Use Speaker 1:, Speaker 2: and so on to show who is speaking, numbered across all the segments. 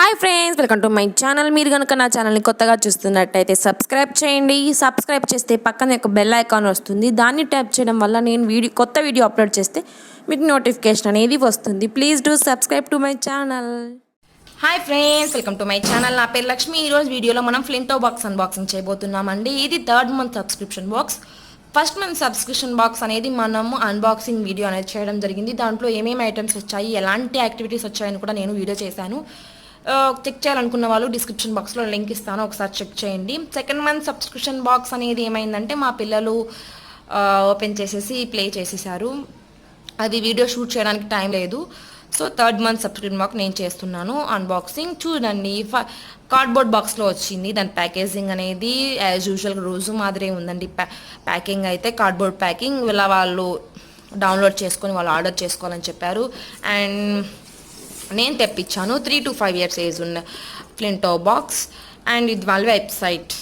Speaker 1: Hi friends, welcome to my channel. మీరు కనుక నా ఛానల్ని కొత్తగా చూస్తున్నట్టయితే సబ్స్క్రైబ్ చేయండి. సబ్స్క్రైబ్ చేస్తే పక్కన ఒక బెల్ ఐకాన్ వస్తుంది. దాన్ని ట్యాప్ చేయడం వల్ల నేను కొత్త వీడియో అప్లోడ్ చేస్తే మీకు నోటిఫికేషన్ అనేది వస్తుంది. Please do subscribe to my channel. Hi friends, welcome to my channel. నా పేరు లక్ష్మి. ఈరోజు వీడియోలో మనం ఫ్లింటో బాక్స్ అన్బాక్సింగ్ చేయబోతున్నామండి. ఇది 3rd month subscription box. First month subscription box అనేది మనము అన్బాక్సింగ్ వీడియో అనేది చేయడం జరిగింది. దాంట్లో ఏమేమి ఐటమ్స్ వచ్చాయి, ఎలాంటి యాక్టివిటీస్ వచ్చాయని కూడా నేను వీడియో చేశాను. చెక్ చేయాలనుకున్న వాళ్ళు డిస్క్రిప్షన్ బాక్స్లో లింక్ ఇస్తాను, ఒకసారి చెక్ చేయండి. సెకండ్ మంత్ సబ్స్క్రిప్షన్ బాక్స్ అనేది ఏమైందంటే మా పిల్లలు ఓపెన్ చేసేసి ప్లే చేసేసారు. అది వీడియో షూట్ చేయడానికి టైం లేదు. So 3rd month subscription box నేను చేస్తున్నాను అన్బాక్సింగ్. చూడండి, కార్డ్బోర్డ్ బాక్స్లో వచ్చింది. దాని ప్యాకేజింగ్ అనేది యాజ్ యూజువల్ రోజు మాదిరే ఉందండి. ప్యాకింగ్ అయితే కార్డ్బోర్డ్ ప్యాకింగ్. ఇలా వాళ్ళు డౌన్లోడ్ చేసుకొని వాళ్ళు ఆర్డర్ చేసుకోవాలని చెప్పారు. అండ్ నేను తెప్పించాను 3 to 5 years ఏజ్ ఉన్న ఫ్లింటో బాక్స్. అండ్ ఇది వాళ్ళ వెబ్సైట్.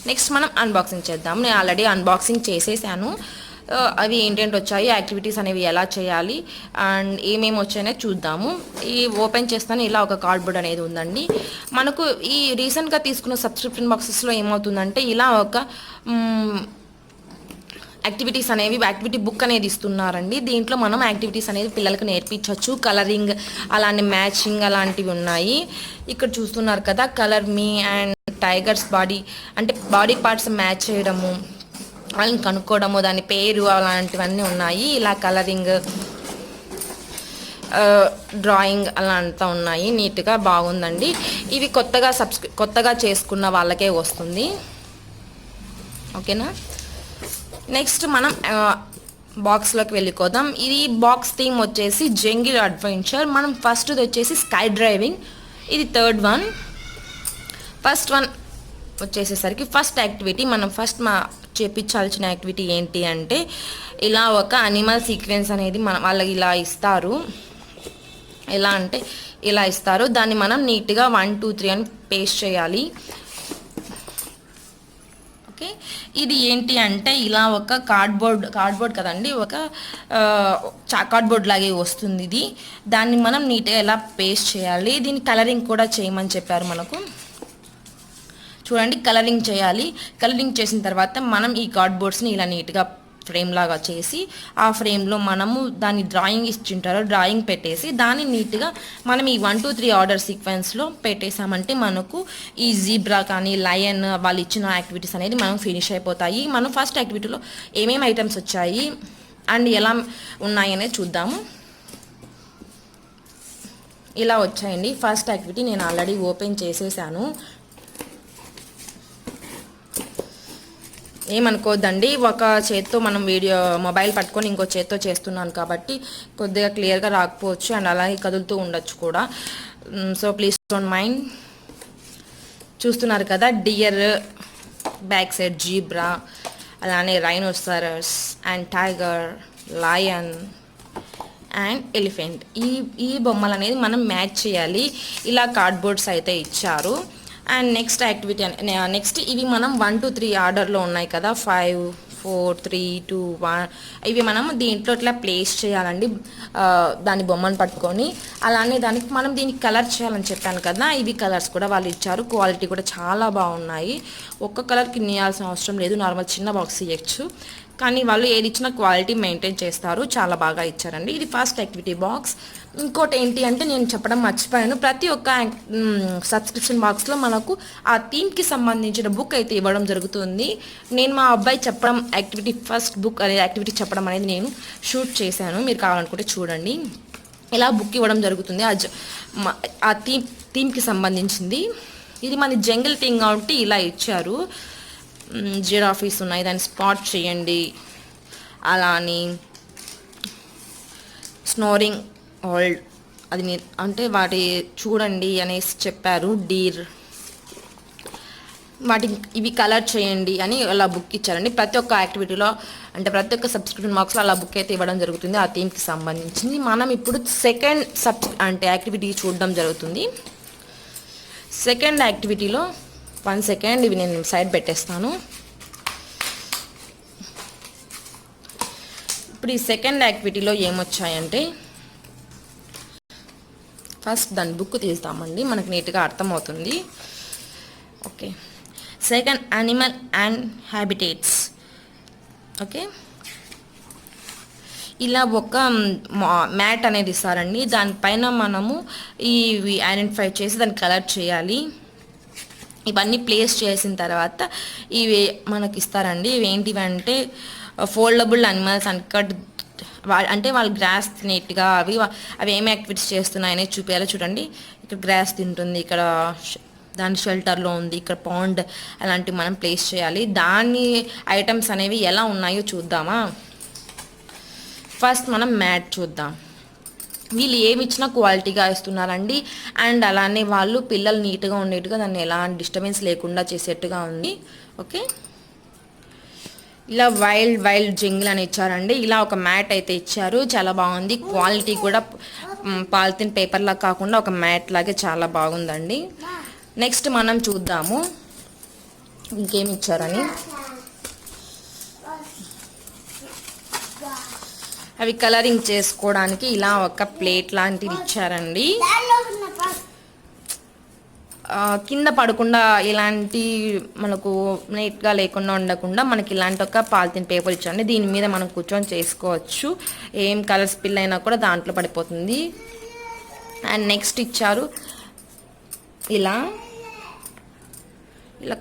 Speaker 1: నెక్స్ట్ మనం అన్బాక్సింగ్ చేద్దాం. నేను ఆల్రెడీ అన్బాక్సింగ్ చేసేసాను. అవి ఏంటంటే వచ్చాయి, యాక్టివిటీస్ అనేవి ఎలా చేయాలి అండ్ ఏమేమి వచ్చాయనే చూద్దాము. ఈ ఓపెన్ చేస్తాను. ఇలా ఒక కార్డ్బోర్డ్ అనేది ఉందండి. మనకు ఈ రీసెంట్గా తీసుకున్న సబ్స్క్రిప్షన్ బాక్సెస్లో ఏమవుతుందంటే ఇలా ఒక యాక్టివిటీస్ అనేవి యాక్టివిటీ బుక్ అనేది ఇస్తున్నారండి. దీంట్లో మనం యాక్టివిటీస్ అనేది పిల్లలకు నేర్పించవచ్చు. కలరింగ్, అలానే మ్యాచింగ్ అలాంటివి ఉన్నాయి. ఇక్కడ చూస్తున్నారు కదా, colour me and tigers body అంటే బాడీ పార్ట్స్ మ్యాచ్ చేయడము, వాళ్ళని కనుక్కోవడము, దాని పేరు అలాంటివన్నీ ఉన్నాయి. ఇలా కలరింగ్, డ్రాయింగ్ అలా అంతా ఉన్నాయి. నీట్గా బాగుందండి. ఇవి కొత్తగా చేసుకున్న వాళ్ళకే వస్తుంది. ఓకేనా. నెక్స్ట్ మనం బాక్స్లోకి వెళ్ళిపోదాం. ఇది బాక్స్ థీమ్ వచ్చేసి జంగిల్ అడ్వెంచర్. మనం ఫస్ట్ది వచ్చేసి స్కై డ్రైవింగ్. ఇది 3rd one. ఫస్ట్ వన్ వచ్చేసేసరికి ఫస్ట్ యాక్టివిటీ మనం చేపించాల్సిన యాక్టివిటీ ఏంటి అంటే ఇలా ఒక అనిమల్ సీక్వెన్స్ అనేది వాళ్ళకి ఇలా ఇస్తారు. ఎలా అంటే ఇలా ఇస్తారు. దాన్ని మనం నీట్గా 1 2 3 అని పేస్ట్ చేయాలి. ఓకే. ఇది ఏంటి అంటే ఇలా ఒక కార్డ్బోర్డ్ కదండి, ఒక కార్డ్బోర్డ్ లాగే వస్తుంది ఇది. దాన్ని మనం నీట్గా ఎలా పేస్ట్ చేయాలి. దీని కలరింగ్ కూడా చేయమని చెప్పారు మనకు. చూడండి, కలరింగ్ చేయాలి. కలరింగ్ చేసిన తర్వాత మనం ఈ కార్డ్బోర్డ్స్ని ఇలా నీట్గా ఫ్రేమ్ లాగా చేసి ఆ ఫ్రేమ్లో మనము దాన్ని డ్రాయింగ్ ఇచ్చింటారో డ్రాయింగ్ పెట్టేసి దాన్ని నీట్గా మనం ఈ 1 2 3 ఆర్డర్ సీక్వెన్స్లో పెట్టేసామంటే మనకు ఈ జీబ్రా కానీ లయన్ వాళ్ళు ఇచ్చిన యాక్టివిటీస్ అనేది మనం ఫినిష్ అయిపోతాయి. మనం ఫస్ట్ యాక్టివిటీలో ఏమేమి ఐటమ్స్ వచ్చాయి అండ్ ఎలా ఉన్నాయనే చూద్దాము. ఇలా వచ్చాయండి. ఫస్ట్ యాక్టివిటీ నేను ఆల్రెడీ ఓపెన్ చేసేసాను. ఏమనుకోద్దండి, ఒక చేత్తో మనం మొబైల్ పట్టుకొని ఇంకో చేత్తో చేస్తున్నాను కాబట్టి కొద్దిగా క్లియర్గా రాకపోవచ్చు అండ్ అలాగే కదులుతూ ఉండొచ్చు కూడా. So please don't mind. చూస్తున్నారు కదా, డియర్, బ్యాక్ సైడ్ జీబ్రా, అలానే rhinoceros and tiger, lion and elephant. ఈ బొమ్మలు అనేది మనం మ్యాచ్ చేయాలి. ఇలా కార్డ్బోర్డ్స్ అయితే ఇచ్చారు. అండ్ నెక్స్ట్ ఇవి మనం 1 2 3 ఆర్డర్లో ఉన్నాయి కదా, 5 4 3 2 1. ఇవి మనం దీంట్లో ఇట్లా ప్లేస్ చేయాలండి, దాని బొమ్మను పట్టుకొని. అలానే దీనికి కలర్ చేయాలని చెప్పాను కదా, ఇవి కలర్స్ కూడా వాళ్ళు ఇచ్చారు. క్వాలిటీ కూడా చాలా బాగున్నాయి. ఒక్క కలర్కి ఇవ్వాల్సిన అవసరం లేదు, నార్మల్ చిన్న బాక్స్ ఇవ్వచ్చు. కానీ వాళ్ళు ఏది ఇచ్చినా క్వాలిటీ మెయింటైన్ చేస్తారు. చాలా బాగా ఇచ్చారండి. ఇది ఫస్ట్ యాక్టివిటీ బాక్స్. ఇంకోటి ఏంటి అంటే నేను చెప్పడం మర్చిపోయాను, ప్రతి ఒక్క సబ్స్క్రిప్షన్ బాక్స్లో మనకు ఆ థీమ్కి సంబంధించిన బుక్ అయితే ఇవ్వడం జరుగుతుంది. నేను మా అబ్బాయి చెప్పడం ఫస్ట్ బుక్ అనేది యాక్టివిటీ చెప్పడం అనేది నేను షూట్ చేశాను. మీరు కావాలనుకుంటే చూడండి. ఇలా బుక్ ఇవ్వడం జరుగుతుంది ఆ థీమ్కి సంబంధించింది. ఇది మన జంగిల్ థీమ్ కాబట్టి ఇలా ఇచ్చారు. జిరాఫీస్ ఉన్నాయి, దాన్ని స్పాట్ చేయండి. అలా అని స్నోరింగ్ ఓల్డ్ అది అంటే వాటి చూడండి అనేసి చెప్పారు. డీర్, ఇవి కలర్ చేయండి అని అలా బుక్ ఇచ్చారండి. ప్రతి ఒక్క యాక్టివిటీలో అంటే ప్రతి ఒక్క సబ్స్క్రిప్షన్ బాక్స్లో అలా బుక్ అయితే ఇవ్వడం జరుగుతుంది ఆ థీమ్కి సంబంధించింది. మనం ఇప్పుడు సెకండ్ యాక్టివిటీ చూడడం జరుగుతుంది. సెకండ్ యాక్టివిటీలో 1 second ఇవి నేను సైడ్ పెట్టేస్తాను. ఇప్పుడు ఈ సెకండ్ యాక్టివిటీలో ఏమొచ్చాయంటే ఫస్ట్ దాని బుక్ తీస్తామండి, మనకు నీట్గా అర్థమవుతుంది. Okay, second animal and habitats. Okay, ఇలా ఒక మ్యాట్ అనేది ఇస్తారండి, దానిపైన మనము ఇవి ఐడెంటిఫై చేసి దాన్ని కలర్ చేయాలి. ఇవన్నీ ప్లేస్ చేసిన తర్వాత ఇవి మనకి ఇస్తారండి. ఇవి ఏంటివి అంటే ఫోల్డబుల్ అనిమల్స్ అన్కట్, అంటే వాళ్ళు గ్రాస్ తినేట్టుగా అవి ఏమి యాక్టివిటీస్ చేస్తున్నాయనే చూపించాలో. చూడండి, ఇక్కడ గ్రాస్ తింటుంది, ఇక్కడ దాని షెల్టర్లో ఉంది, ఇక్కడ పాండ్, అలాంటివి మనం ప్లేస్ చేయాలి. దాని ఐటమ్స్ అనేవి ఎలా ఉన్నాయో చూద్దామా. ఫస్ట్ మనం మ్యాట్ చూద్దాం. వీళ్ళు ఏమి ఇచ్చినా క్వాలిటీగా ఇస్తున్నారండి. అండ్ అలానే వాళ్ళు పిల్లలు నీట్గా ఉండేట్టుగా దాన్ని ఎలాంటి డిస్టర్బెన్స్ లేకుండా చేసేట్టుగా ఉంది. ఓకే, ఇలా వైల్డ్ జంగిల్ అని ఇచ్చారండి. ఇలా ఒక మ్యాట్ అయితే ఇచ్చారు, చాలా బాగుంది. క్వాలిటీ కూడా పాలిథిన్ పేపర్లా కాకుండా ఒక మ్యాట్ లాగే చాలా బాగుందండి. నెక్స్ట్ మనం చూద్దాము ఇంకేమి ఇచ్చారని. అవి కలరింగ్ చేసుకోవడానికి ఇలా ఒక ప్లేట్ లాంటిది ఇచ్చారండి. కింద పడకుండా ఇలాంటి మనకు నీట్గా లేకుండా ఉండకుండా మనకి ఇలాంటి ఒక పాలిథిన్ పేపర్ ఇచ్చారండి. దీని మీద మనం కూర్చొని చేసుకోవచ్చు. ఏం కలర్ స్పిల్ అయినా కూడా దాంట్లో పడిపోతుంది. అండ్ నెక్స్ట్ ఇచ్చారు ఇలా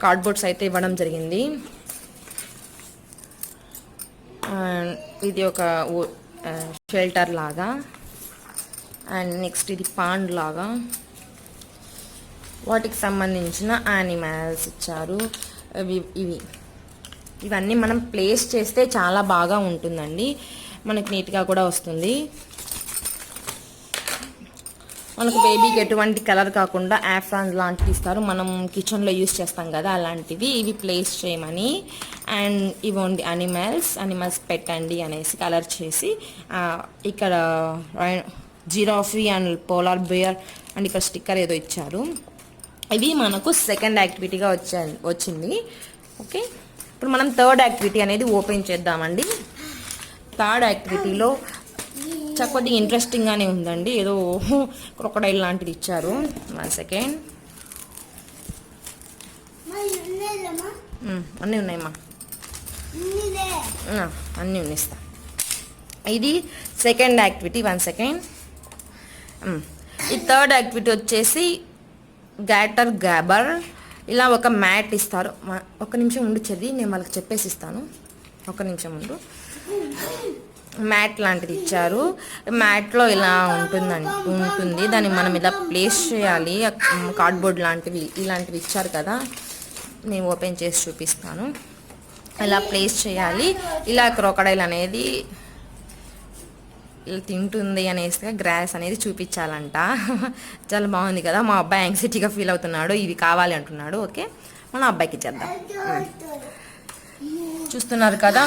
Speaker 1: కార్డ్బోర్డ్స్ అయితే ఇవ్వడం జరిగింది. ఇది ఒక షెల్టర్ లాగా. అండ్ నెక్స్ట్ ఇది పాండ్ లాగా, వాటికి సంబంధించిన యానిమల్స్ ఇచ్చారు. ఇవన్నీ మనం ప్లేస్ చేస్తే చాలా బాగా ఉంటుందండి, మనకి నీట్గా కూడా వస్తుంది. మనకు బేబీకి ఎటువంటి కలర్ కాకుండా ఆఫ్రాన్స్ లాంటివి ఇస్తారు, మనం కిచెన్లో యూస్ చేస్తాం కదా అలాంటివి. ఇవి ప్లేస్ చేయమని. అండ్ ఇవ్వండి అనిమల్స్ పెట్టండి అనేసి కలర్ చేసి ఇక్కడ giraffe and polar bear and ఇక్కడ స్టిక్కర్ ఏదో ఇచ్చారు. ఇది మనకు సెకండ్ యాక్టివిటీగా వచ్చింది. ఓకే, ఇప్పుడు మనం థర్డ్ యాక్టివిటీ అనేది ఓపెన్ చేద్దామండి. థర్డ్ యాక్టివిటీలో కొద్దిగా ఇంట్రెస్టింగ్గానే ఉందండి. ఏదో క్రొకడైల్ లాంటిది ఇచ్చారు. 1 సెకండ్. అన్నీ ఉన్నాయమ్మా, అన్నీ ఉన్నిస్తా. ఇది సెకండ్ యాక్టివిటీ. 1 సెకండ్. ఈ థర్డ్ యాక్టివిటీ వచ్చేసి గ్యాబర్. ఇలా ఒక మ్యాట్ ఇస్తారు. ఒక నిమిషం ఉండి చదివి నేను వాళ్ళకి చెప్పేసి ఇస్తాను. ఒక నిమిషం ఉండు. మ్యాట్ లాంటిది ఇచ్చారు. మ్యాట్లో ఇలా ఉంటుంది, దాన్ని మనం ఇలా ప్లేస్ చేయాలి. కార్డ్బోర్డ్ లాంటివి ఇలాంటివి ఇచ్చారు కదా, నేను ఓపెన్ చేసి చూపిస్తాను. ఇలా ప్లేస్ చేయాలి. ఇలా క్రోకడైల్ అనేది ఇలా తింటుంది అనేసి గ్రాస్ అనేది చూపించాలంట. చాలా బాగుంది కదా. మా అబ్బాయి యాంగ్జైటీగా ఫీల్ అవుతున్నాడు, ఇవి కావాలి అంటున్నాడు. ఓకే, మన అబ్బాయికి చేద్దాం. చూస్తున్నారు కదా,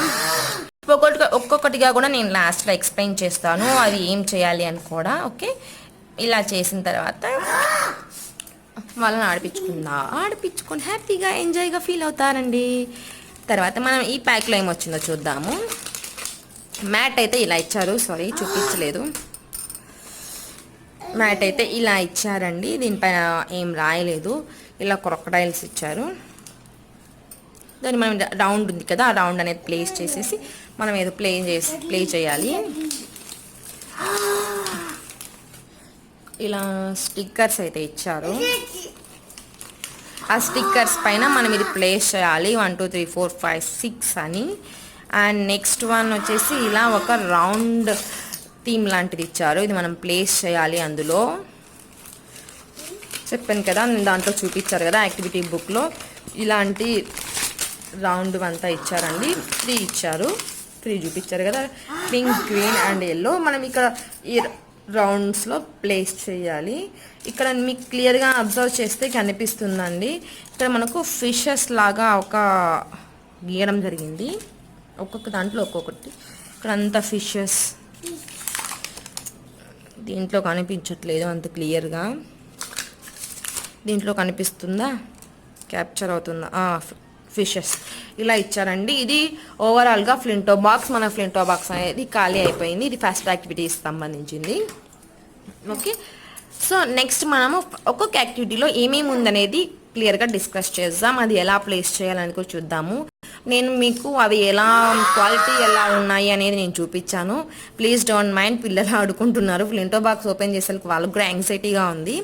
Speaker 1: ఒక్కొక్కటిగా కూడా నేను లాస్ట్లో ఎక్స్ప్లెయిన్ చేస్తాను అది ఏం చేయాలి అని కూడా. ఓకే, ఇలా చేసిన తర్వాత వాళ్ళని ఆడిపించుకొని హ్యాపీగా ఎంజాయ్గా ఫీల్ అవుతారండి. తర్వాత మనం ఈ ప్యాక్లో ఏమొచ్చిందో చూద్దాము. మ్యాట్ అయితే ఇలా ఇచ్చారు, సారీ చూపించలేదు. మ్యాట్ అయితే ఇలా ఇచ్చారండి, దీనిపైన ఏం రాయలేదు. ఇలా క్రొకడైల్స్ ఇచ్చారు. దాన్ని మనం రౌండ్ ఉంది కదా, ఆ రౌండ్ అనేది ప్లేస్ చేసేసి మనం ఏదో ప్లే చేయాలి. ఇలా స్టిక్కర్స్ అయితే ఇచ్చారు. ఆ స్టిక్కర్స్ పైన మనం ఇది ప్లేస్ చేయాలి. 1 2 3 4 5 6 అని. అండ్ నెక్స్ట్ వన్ వచ్చేసి ఇలా ఒక రౌండ్ థీమ్ లాంటిది ఇచ్చారు, ఇది మనం ప్లేస్ చేయాలి. అందులో చెప్పాను కదా, దాంట్లో చూపించారు కదా యాక్టివిటీ బుక్లో, ఇలాంటి రౌండ్ అంతా ఇచ్చారండి. 3 ఇచ్చారు, 3 చూపించారు కదా, పింక్, గ్రీన్ అండ్ ఎల్లో. మనం ఇక్కడ ఈ రౌండ్స్లో ప్లేస్ చేయాలి. ఇక్కడ మీకు క్లియర్గా అబ్జర్వ్ చేస్తే కనిపిస్తుందండి, ఇక్కడ మనకు ఫిషెస్ లాగా ఒక గీయడం జరిగింది. ఒక్కొక్క దాంట్లో ఒక్కొక్కటి. ఇక్కడ అంతా ఫిషెస్, దీంట్లో కనిపించట్లేదు అంత క్లియర్గా. దీంట్లో కనిపిస్తుందా, క్యాప్చర్ అవుతుందా? ఫిషెస్ ఇలా ఇచ్చారండి. ఇది ఓవరాల్గా ఫ్లింటో బాక్స్. మన ఫ్లింటో బాక్స్ అనేది ఖాళీ అయిపోయింది. ఇది ఫస్ట్ యాక్టివిటీస్ సంబంధించింది. ఓకే, సో నెక్స్ట్ మనము ఒక్కొక్క యాక్టివిటీలో ఏమేమి ఉందనేది క్లియర్గా డిస్కస్ చేద్దాం. అది ఎలా ప్లేస్ చేయాలని కూడా చూద్దాము. నేను మీకు అవి ఎలా క్వాలిటీ ఎలా ఉన్నాయి అనేది నేను చూపించాను. ప్లీజ్ డోంట్ మైండ్, పిల్లలు ఆడుకుంటున్నారు. ఫ్లింటో బాక్స్ ఓపెన్ చేసేందుకు వాళ్ళకు కూడా యాంగ్జైటీగా ఉంది.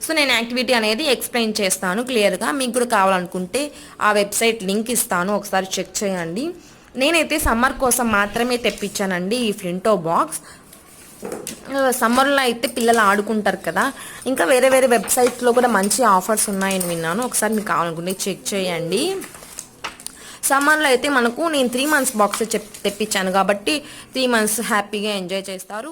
Speaker 1: సో నేను యాక్టివిటీ అనేది ఎక్స్ప్లెయిన్ చేస్తాను క్లియర్గా. మీకు కూడా కావాలనుకుంటే ఆ వెబ్సైట్ లింక్ ఇస్తాను, ఒకసారి చెక్ చేయండి. నేనైతే సమ్మర్ కోసం మాత్రమే తెప్పించానండి ఈ ఫ్లింటో బాక్స్. సమ్మర్లో అయితే పిల్లలు ఆడుకుంటారు కదా. ఇంకా వేరే వేరే వెబ్సైట్లో కూడా మంచి ఆఫర్స్ ఉన్నాయని విన్నాను, ఒకసారి మీకు కావాలనుకుంటే చెక్ చేయండి. సమ్మర్లో అయితే మనకు నేను 3 months బాక్స్ తెప్పించాను కాబట్టి 3 months హ్యాపీగా ఎంజాయ్ చేస్తారు.